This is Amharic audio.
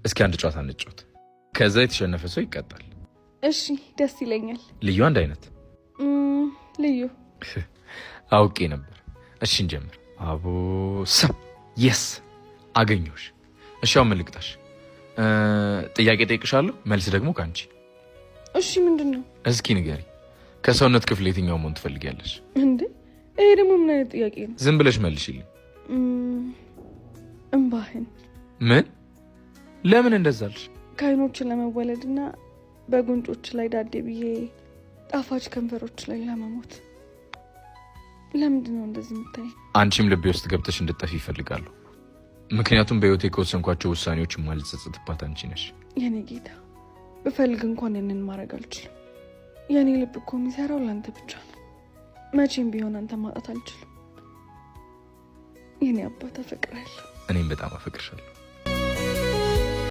እስኪ አንድ ጨዋታ እንጫወት። ከዛ የተሸነፈ ሰው ይቀጣል። እሺ ደስ ይለኛል። ልዩ አንድ አይነት ልዩ አውቄ ነበር። እሺ እንጀምር። አቦሳ የስ አገኘሁሽ። እሺ አሁን ምን ልቅጣሽ? ጥያቄ ጠይቅሻለሁ፣ መልስ ደግሞ ከአንቺ። እሺ ምንድን ነው? እስኪ ንገሪ። ከሰውነት ክፍል የትኛው መሆን ትፈልጊያለሽ? እንዴ ይሄ ደግሞ ምን አይነት ጥያቄ ነው? ዝም ብለሽ መልሽልኝ። እምባህን። ምን? ለምን እንደዛልሽ? ከአይኖችን ለመወለድና በጉንጮች ላይ ዳዴ ብዬ ጣፋጭ ከንፈሮች ላይ ለመሞት። ለምንድን ነው እንደዚህ የምታይ? አንቺም ልቤ ውስጥ ገብተሽ እንድጠፊ ይፈልጋሉ። ምክንያቱም በህይወቴ ከወሰንኳቸው ውሳኔዎች የማልጸጸትባት አንቺ ነሽ። የኔ ጌታ ብፈልግ እንኳን ያንን ማድረግ አልችልም። የኔ ልብ እኮ የሚሰራው ለአንተ ብቻ ነው። መቼም ቢሆን አንተ ማጣት አልችልም። የኔ አባት አፈቅራለሁ። እኔም በጣም አፈቅርሻለሁ።